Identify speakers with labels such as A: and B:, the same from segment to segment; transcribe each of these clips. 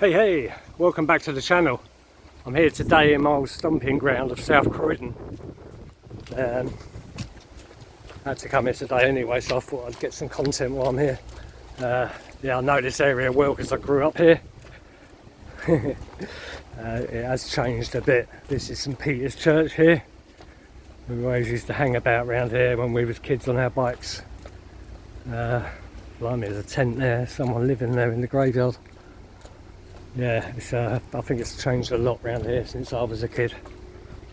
A: Hey, welcome back to the channel. I'm here today in my old stomping ground of South Croydon. I had to come here today anyway, so I thought I'd get some content while I'm here. Yeah, I know this area well because I grew up here. It has changed a bit. This is St Peter's Church here. We always used to hang about around here when we was kids on our bikes. Blimey, there's a tent there, someone living there in the graveyard. Yeah, I think it's changed a lot around here since I was a kid.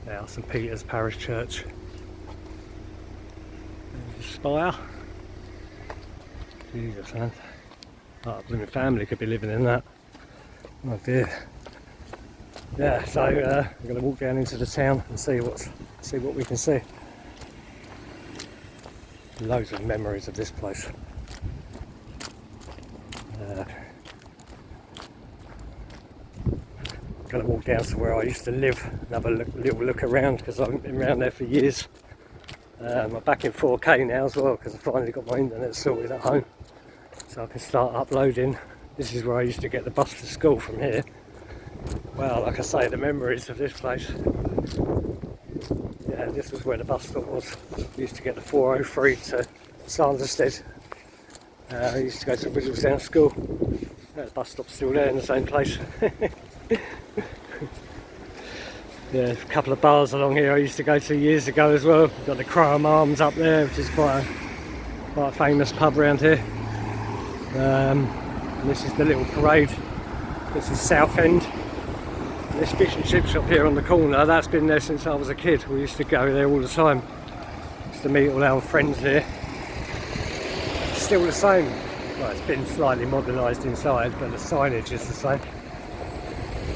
A: Now, St Peter's Parish Church. There's a spire. Jesus, man. Oh, blooming family could be living in that. Oh dear. Yeah, so we're going to walk down into the town and see what we can see. Loads of memories of this place. Going to walk down to where I used to live and have a little look around because I haven't been around there for years. I'm back in 4K now as well because I finally got my internet sorted at home, so I can start uploading. This is where I used to get the bus to school from here. Well, like I say, the memories of this place. Yeah, this was where the bus stop was. We used to get the 403 to Sanderstead. I used to go to Whittlesdown School. Yeah, the bus stop's still there in the same place. Yeah, a couple of bars along here I used to go to years ago as well. We've got the Crown Arms up there, which is quite a famous pub around here. And this is the little parade. This is Southend. This fish and chip shop here on the corner, that's been there since I was a kid. We used to go there all the time. Used to meet all our friends there. Still the same. Well, it's been slightly modernised inside, but the signage is the same.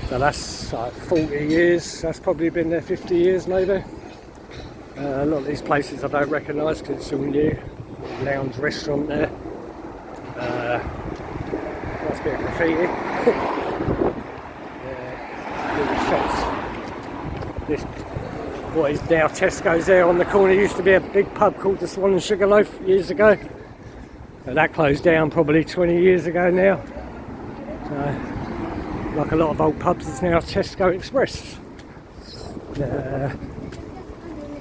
A: So that's like 40 years, that's probably been there 50 years maybe. A lot of these places I don't recognise because it's all new. Lounge restaurant there. That's a bit of graffiti. Yeah, little shops. This, what is now Tesco's there on the corner, used to be a big pub called the Swan and Sugar Loaf years ago. But that closed down probably 20 years ago now. Like a lot of old pubs, it's now Tesco Express.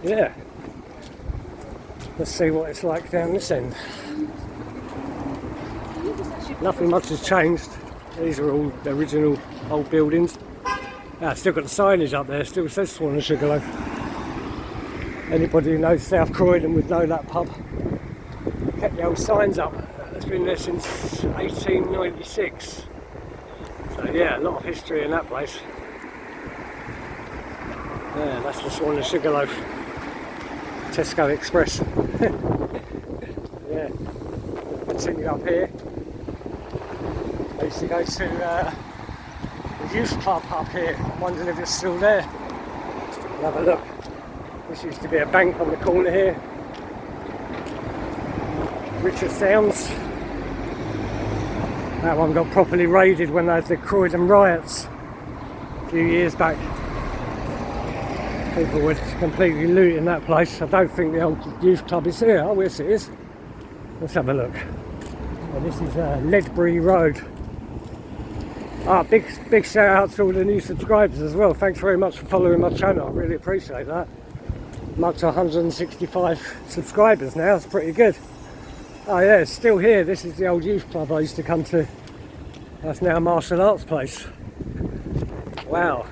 A: Yeah. Let's see what it's like down this end. Nothing much has changed. These are all the original old buildings. Still got the signage up there, still says Swan and Sugar Loaf. Anybody who knows South Croydon would know that pub. Kept the old signs up. It's been there since 1896. So yeah, a lot of history in that place. Yeah, that's the Swan and Sugar Loaf. Tesco Express. Yeah. Continue up here. I used to go to the youth club up here. I'm wondering if it's still there. Have a look. This used to be a bank on the corner here. Richard Sounds. That one got properly raided when they had the Croydon riots a few years back. People were completely looting that place. I don't think the old youth club is here. Oh, yes it is. Let's have a look. Well, this is Ledbury Road. Big shout out to all the new subscribers as well. Thanks very much for following my channel. I really appreciate that. I'm up to 165 subscribers now. It's pretty good. Oh yeah, it's still here. This is the old youth club I used to come to. That's now a martial arts place. Wow,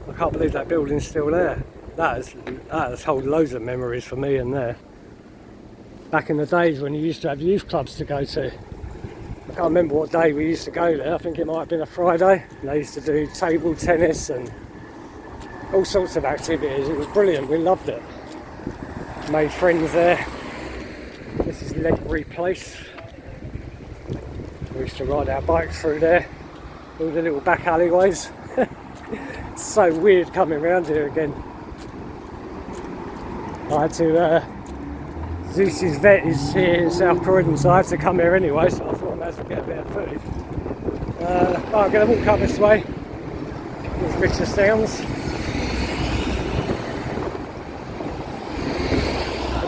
A: I can't believe that building's still there. That has hold loads of memories for me in there. Back in the days when you used to have youth clubs to go to. I can't remember what day we used to go there. I think it might have been a Friday. And they used to do table tennis and all sorts of activities. It was brilliant. We loved it. Made friends there. This is Ledbury Place. We used to ride our bikes through there, all the little back alleyways. It's so weird coming around here again. I had to, Zeus's vet is here in South Croydon, so I had to come here anyway, so I thought I might as well get a bit of footage. I'm going to walk up this way. There's Richard Sounds.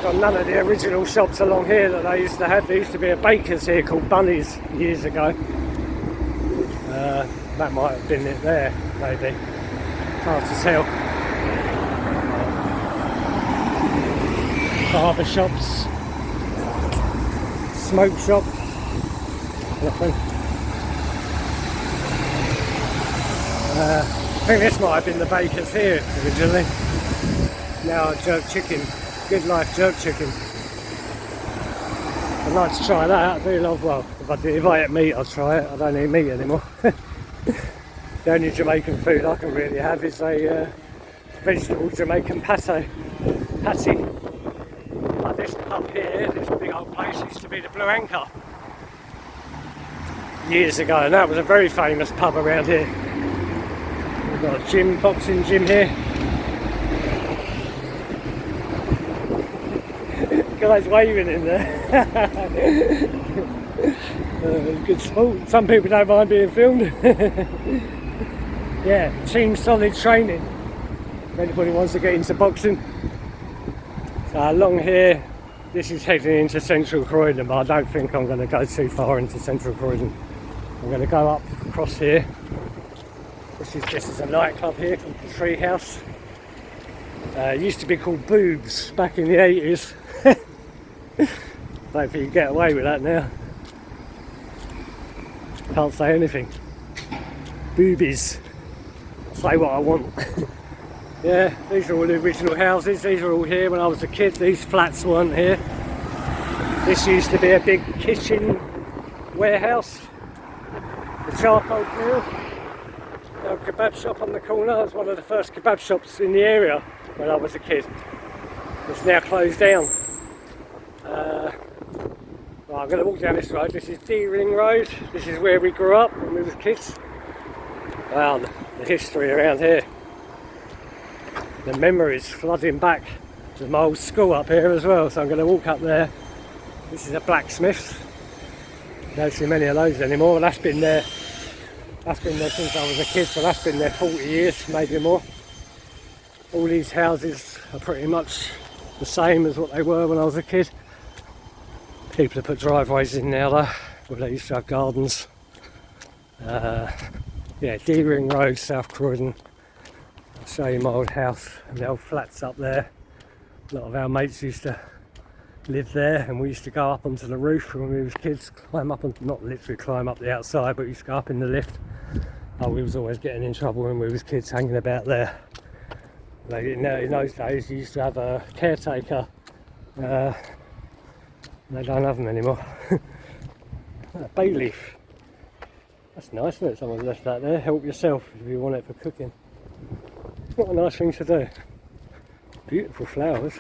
A: Got none of the original shops along here that they used to have. There used to be a baker's here called Bunny's years ago. That might have been it there, maybe. Hard to tell. Barber shops, smoke shop, nothing. I think this might have been the baker's here originally. Now jerk chicken, Good Life jerk chicken. I'd like to try that. I do love, well, if I eat meat I'll try it. I don't eat meat anymore. The only Jamaican food I can really have is a vegetable Jamaican patty. Like this pub here, this big old place used to be the Blue Anchor years ago, and that was a very famous pub around here. We've got a gym, boxing gym here. Guys waving in there. Good sport. Some people don't mind being filmed. Yeah, Team Solid Training. If anybody wants to get into boxing. So along here, this is heading into Central Croydon, but I don't think I'm going to go too far into Central Croydon. I'm going to go up across here. This is a nightclub here called the Tree House. It used to be called Boobs back in the 80s. Don't think you can get away with that now. Can't say anything. Boobies. Say what I want. Yeah, these are all the original houses. These are all here when I was a kid. These flats weren't here. This used to be a big kitchen warehouse. The charcoal grill. The kebab shop on the corner. It was one of the first kebab shops in the area when I was a kid. It's now closed down. Right, I'm going to walk down this road. This is Deering Road. This is where we grew up when we were kids. Wow, the history around here. The memories flooding back to my old school up here as well. So I'm going to walk up there. This is a blacksmith. Don't see many of those anymore. That's been there. That's been there since I was a kid. So that's been there 40 years, maybe more. All these houses are pretty much the same as what they were when I was a kid. People have put driveways in now though, where they used to have gardens. Yeah, Deering Road, South Croydon. I'll show you my old house and the old flats up there. A lot of our mates used to live there, and we used to go up onto the roof when we was kids, climb up, and not literally climb up the outside, but we used to go up in the lift. Oh, we was always getting in trouble when we was kids hanging about there. Like in those days you used to have a caretaker. They don't have them anymore. A bay leaf. That's nice, isn't it? Someone's left that there. Help yourself if you want it for cooking. What a nice thing to do. Beautiful flowers.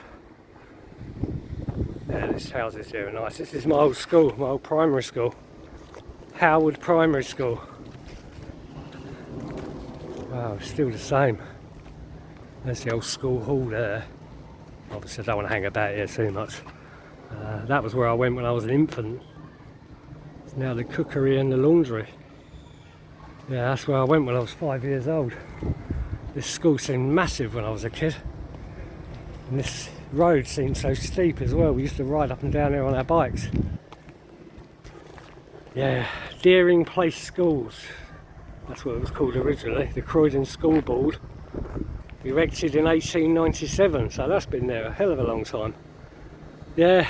A: Yeah, this house is here nice. This is my old school, my old primary school. Howard Primary School. Wow, still the same. There's the old school hall there. Obviously I don't want to hang about here too much. That was where I went when I was an infant. It's now the cookery and the laundry. Yeah, that's where I went when I was 5 years old. This school seemed massive when I was a kid. And this road seemed so steep as well. We used to ride up and down there on our bikes. Yeah, Deering Place Schools. That's what it was called originally. The Croydon School Board. Erected in 1897, so that's been there a hell of a long time. Yeah,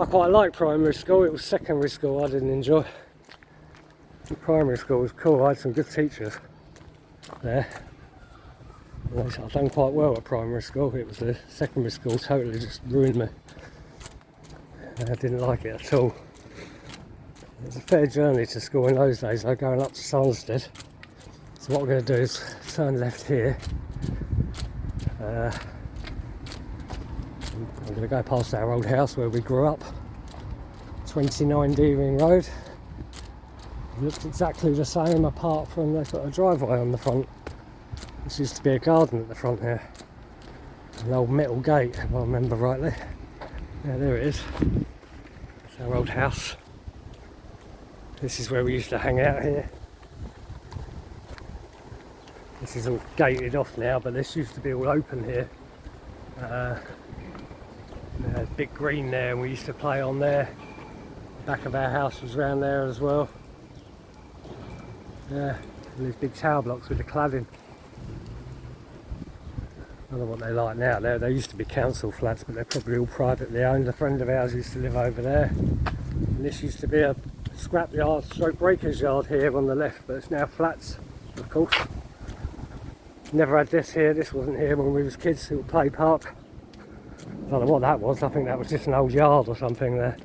A: I quite liked primary school. It was secondary school I didn't enjoy. The primary school was cool. I had some good teachers there. I've done quite well at primary school. It was the secondary school totally just ruined me. I didn't like it at all. It was a fair journey to school in those days, though, going up to Sunstead. So what we're going to do is turn left here. I'm going to go past our old house where we grew up. 29 Deering Road. It looks exactly the same apart from they've got a driveway on the front. This used to be a garden at the front here. An old metal gate, if I remember rightly. Yeah, there it is. It's our old house. This is where we used to hang out here. This is all gated off now, but this used to be all open here. Big green there, and we used to play on there. The back of our house was round there as well. Yeah, and these big tower blocks with the cladding. I don't know what they like now. They used to be council flats, but they're probably all privately owned. A friend of ours used to live over there. And this used to be a scrap yard, stroke breakers yard here on the left, but it's now flats, of course. Never had this here. This wasn't here when we was kids. It was play park. I don't know what that was. I think that was just an old yard or something there.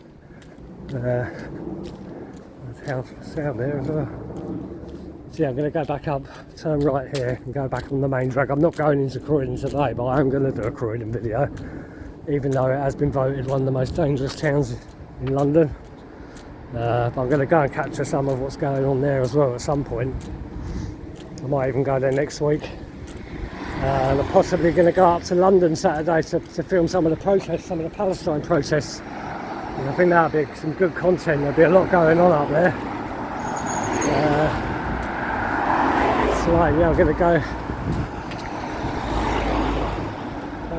A: There's a house for sale there as well. So yeah, I'm going to go back up, turn right here and go back on the main drag. I'm not going into Croydon today, but I am going to do a Croydon video, even though it has been voted one of the most dangerous towns in London. But I'm going to go and capture some of what's going on there as well at some point. I might even go there next week. And I'm possibly going to go up to London Saturday to film some of the protests, some of the Palestine protests. And I think that'll be some good content. There'll be a lot going on up there. So yeah, I'm going to go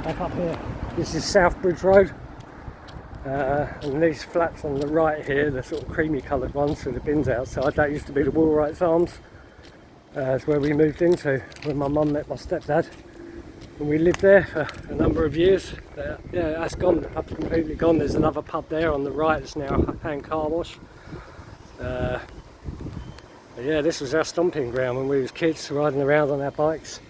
A: back up here. This is South Bridge Road. And these flats on the right here, the sort of creamy coloured ones with the bins outside, that used to be the Woolwrights Arms. It's where we moved into when my mum met my stepdad, and we lived there for a number of years. Yeah, that's gone, the pub's completely gone. There's another pub there on the right, it's now a hand car wash. But yeah, this was our stomping ground when we was kids, riding around on our bikes.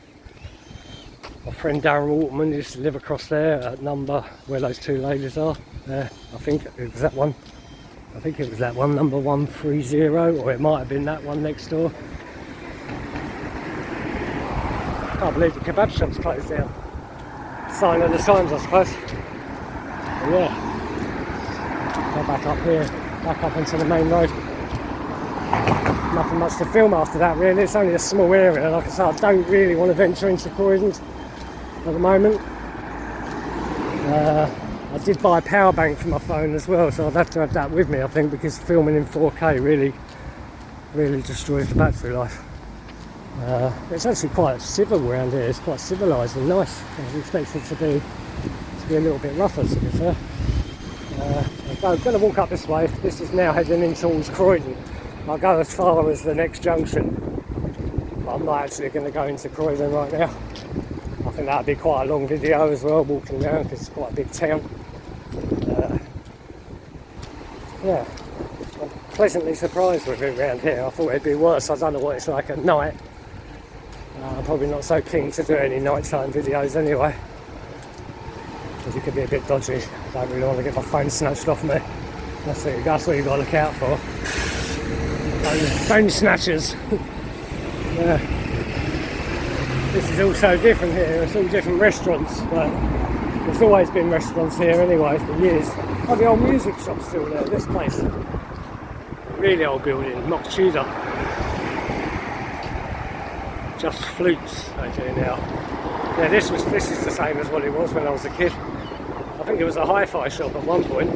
A: My friend Darren Waterman used to live across there at number where those two ladies are. I think it was that one. I think it was that one, number 130, or it might have been that one next door. Can't believe the kebab shop's closed down. Sign of the times, I suppose. But yeah, go back up here, back up onto the main road. Nothing much to film after that really. It's only a small area. Like I said, I don't really want to venture into Croydon at the moment. I did buy a power bank for my phone as well, so I'd have to have that with me, I think, because filming in 4K really destroys the battery life. It's actually quite civil around here. It's quite civilised and nice. I was expecting it to be a little bit rougher, to be fair. I'm going to walk up this way. This is now heading in towards Croydon. I'll go as far as the next junction, but I'm not actually going to go into Croydon right now. I think that'll be quite a long video as well, walking around, because it's quite a big town. Yeah, I'm pleasantly surprised with it around here. I thought it'd be worse. I don't know what it's like at night. I'm probably not so keen to do any nighttime videos anyway, because it could be a bit dodgy. I don't really want to get my phone snatched off me. That's what you've got to look out for. Phone snatchers. Yeah. This is also different here. It's all different restaurants, but there's always been restaurants here anyway for years. Oh, the old music shop's still there. This place, really old building, not Tudor. Just flutes they do now. Yeah, this is the same as what it was when I was a kid. I think it was a hi-fi shop at one point.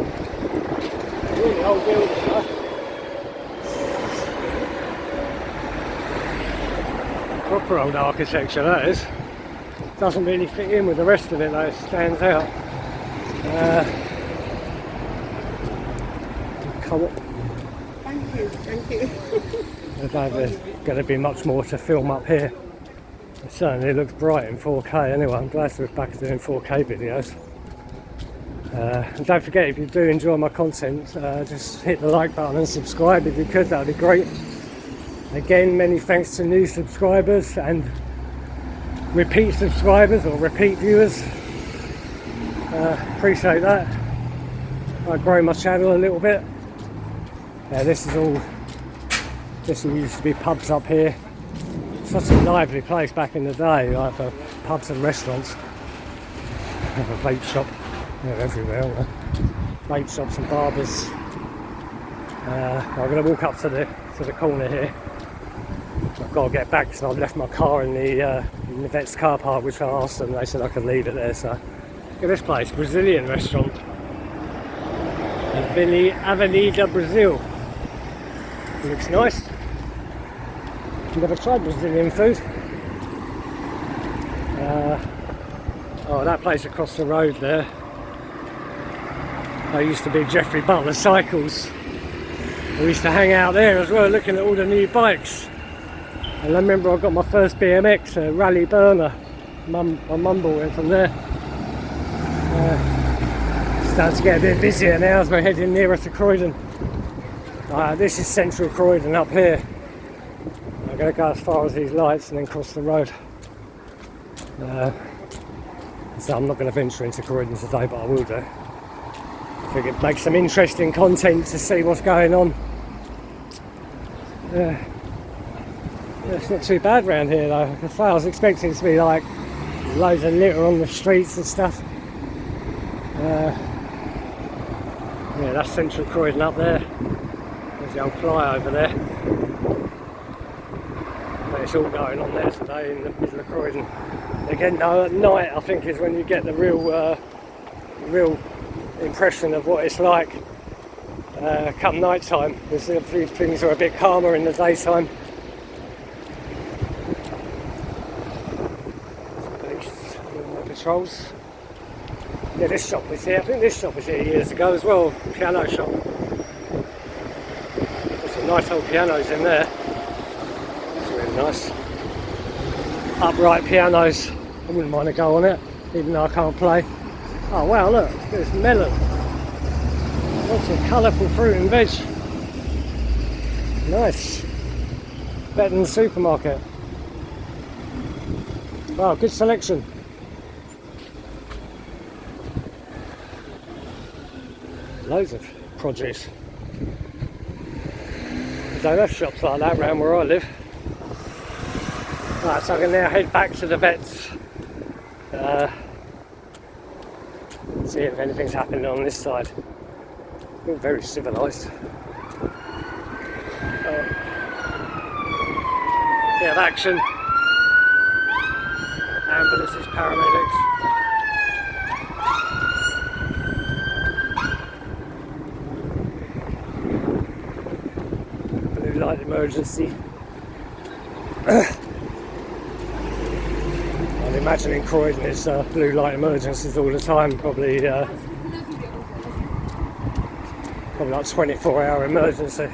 A: Really old building, though. Proper old architecture that is. Doesn't really fit in with the rest of it though, it stands out. Come on.
B: Thank you.
A: There's going to be much more to film up here. It certainly looks bright in 4K anyway. I'm glad to be back doing 4K videos. And don't forget, if you do enjoy my content, just hit the like button and subscribe if you could, that would be great. Again, many thanks to new subscribers and repeat subscribers or repeat viewers. Appreciate that. I grow my channel a little bit. Yeah, this used to be pubs up here. Such a lively place back in the day, like for pubs and restaurants. Have a vape shop. They're everywhere, aren't they? Vape shops and barbers. I'm going to walk up to the corner here. I've got to get back because I've left my car in the vet's car park, which I asked them. They said I could leave it there. So look at this place, Brazilian restaurant, Avenida Brazil. It looks nice. Never tried Brazilian food. Oh, that place across the road there. There used to be Jeffrey Butler Cycles. We used to hang out there as well, looking at all the new bikes. And I remember I got my first BMX, a Rally Burner. My mum bought it from there. Starting to get a bit busier now as we're heading nearer to Croydon. This is central Croydon up here. I'm going to go as far as these lights and then cross the road. So I'm not going to venture into Croydon today, but I will do. I think it makes some interesting content to see what's going on. It's not too bad round here though. I was expecting it to be like loads of litter on the streets and stuff. Yeah, that's central Croydon up there. There's the old flyover there. But it's all going on there today in the middle of Croydon. Again, though, at night I think is when you get the real impression of what it's like come night time, because things are a bit calmer in the daytime. Police patrols. Yeah, this shop was here. I think this shop was here years ago as well. Piano shop. There's some nice old pianos in there. That's really nice. Upright pianos. I wouldn't mind a go on it, even though I can't play. Oh wow, look, there's melon. Lots of colourful fruit and veg. Nice. Better than the supermarket. Wow, good selection. Loads of produce. Don't have shops like that around where I live. Right, so I can now head back to the vets. See if anything's happening on this side. All very civilised. Bit of action. Ambulances, paramedics. Blue light emergency. I'm imagining Croydon is blue light emergencies all the time, probably like 24-hour emergency.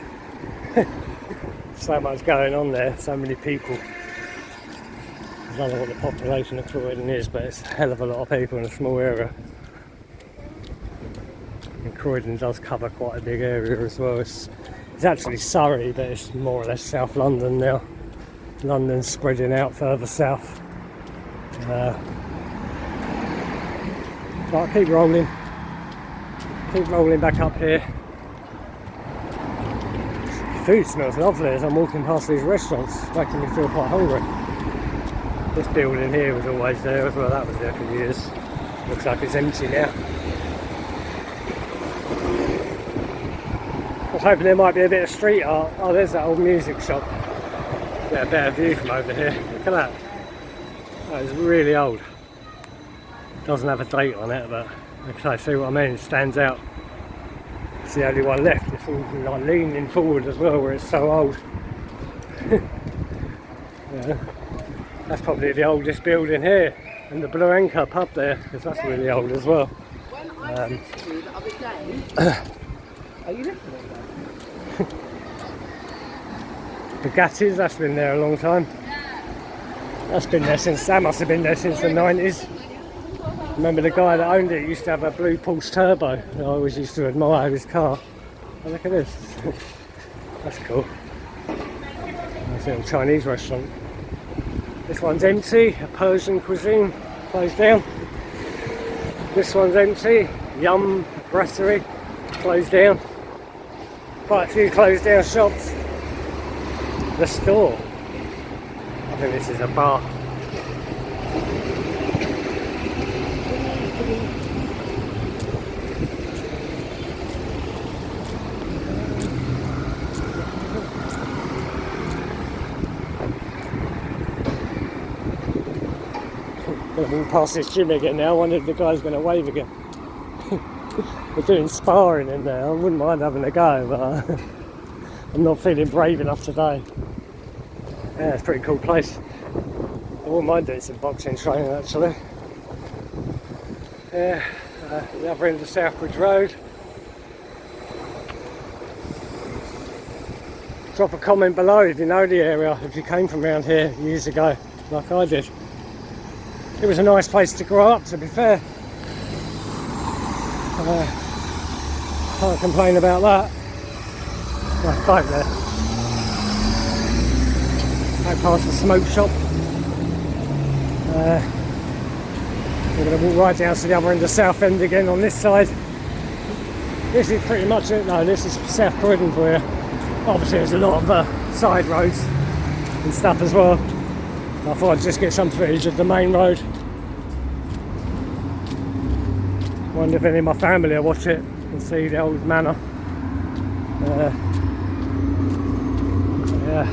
A: So much going on there, so many people. I don't know what the population of Croydon is, but it's a hell of a lot of people in a small area. And Croydon does cover quite a big area as well. It's actually Surrey, but it's more or less South London now. London's spreading out further south. But keep rolling back up here. Food smells lovely as I'm walking past these restaurants, making me feel quite hungry. This building here was always there as well, that was there for years. Looks like it's empty now. I was hoping there might be a bit of street art. Oh, there's that old music shop. Yeah, a better view from over here. Look at that. That is really old. Doesn't have a date on it, but okay, see what I mean? It stands out. It's the only one left. It's all like leaning forward as well, where it's so old. Yeah. That's probably the oldest building here, and the Blue Anchor pub there, because that's really old as well.
B: When I said to you the other day, are you listening?
A: Bugattis, that's been there a long time. That must have been there since the 90s. Remember the guy that owned it used to have a blue Porsche Turbo. I always used to admire his car. Oh, look at this. That's cool. That's a little Chinese restaurant. This one's empty, a Persian cuisine, closed down. This one's empty, Yum Brasserie, closed down. Quite a few closed down shops. The store. I think this is a bar. Gonna walk past this gym again now. I wonder if the guy's going to wave again. We're doing sparring in there. I wouldn't mind having a go, but I'm not feeling brave enough today. Yeah, it's a pretty cool place. I wouldn't mind doing some boxing training actually. Yeah, the other end of South Croydon Road. Drop a comment below if you know the area, if you came from around here years ago, like I did. It was a nice place to grow up, to be fair. Can't complain about that. Nice boat there. Out past the smoke shop. We're going to walk right down to the other end of South End again on this side. This is pretty much it. No, this is South Croydon Where. Obviously there's a lot of side roads and stuff as well. I thought I'd just get some footage of the main road. Wonder if any of my family will watch it and see the old manor. Yeah.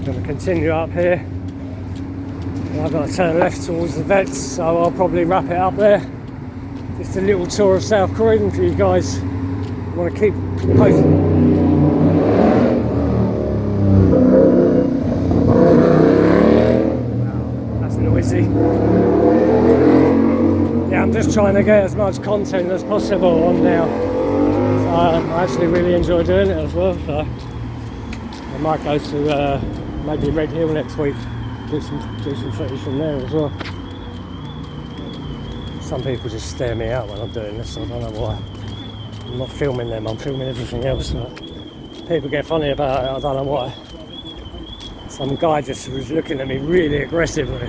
A: Going to continue up here. And I've got to turn left towards the vets, so I'll probably wrap it up there. Just a little tour of South Croydon for you guys. I want to keep posting. Noisy. Yeah, I'm just trying to get as much content as possible on now. So I actually really enjoy doing it as well. So I might go to maybe Red Hill next week, do some footage from there as well. Some people just stare me out when I'm doing this. I don't know why. I'm not filming them. I'm filming everything else. But people get funny about it. I don't know why. Some guy just was looking at me really aggressively.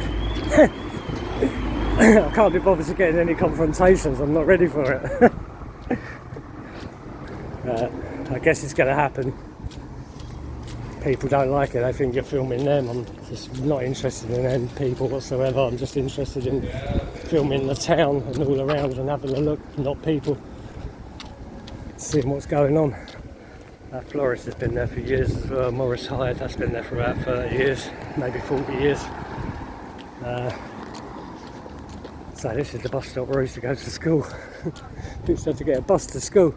A: I can't be bothered to get in any confrontations, I'm not ready for it. I guess it's going to happen. People don't like it, they think you're filming them. I'm just not interested in them people whatsoever. I'm just interested in filming the town and all around and having a look, not people. Seeing what's going on. That florist has been there for years as well. Morris Hyde, that's been there for about 30 years, maybe 40 years. So this is the bus stop where I used to go to school. I used to have to get a bus to school.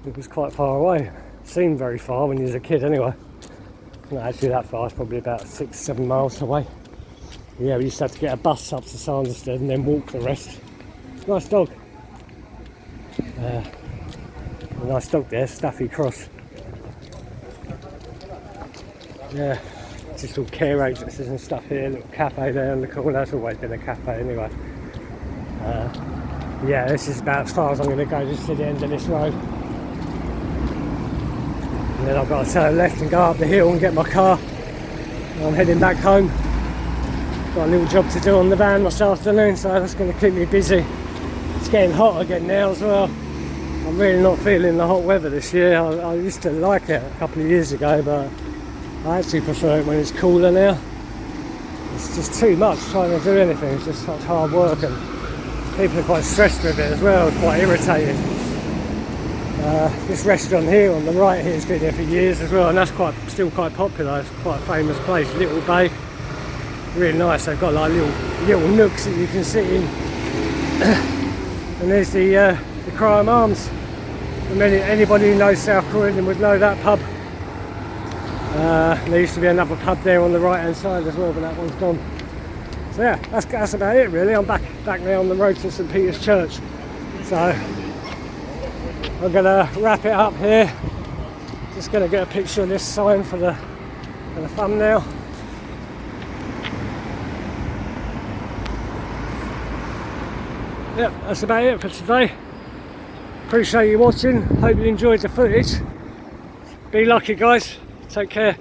A: It was quite far away. Seemed very far when you was a kid anyway. Not actually that far, it's probably about 6-7 miles away. Yeah, we used to have to get a bus up to Sanderstead and then walk the rest. Nice dog. A nice dog there, Staffy Cross. Yeah, just all care agencies and stuff here, little cafe there in the corner. That's always been a cafe anyway. Yeah, this is about as far as I'm going to go, just to the end of this road. And then I've got to turn left and go up the hill and get my car. And I'm heading back home. Got a little job to do on the van this afternoon, so that's going to keep me busy. It's getting hot again now as well. I'm really not feeling the hot weather this year. I used to like it a couple of years ago, but I actually prefer it when it's cooler now. It's just too much trying to do anything. It's just such hard work, and people are quite stressed with it as well, quite irritated. This restaurant here on the right here has been here for years as well, and that's still quite popular. It's quite a famous place, Little Bay. Really nice. They've got like little nooks that you can sit in. And there's the Crime Arms. And anybody who knows South Croydon would know that pub. There used to be another pub there on the right hand side as well, but that one's gone. So yeah, that's about it really. I'm back now on the road to St Peter's Church. So I'm gonna wrap it up here. Just gonna get a picture of this sign for the thumbnail. Yeah, that's about it for today. Appreciate you watching. Hope you enjoyed the footage. Be lucky guys. Take care.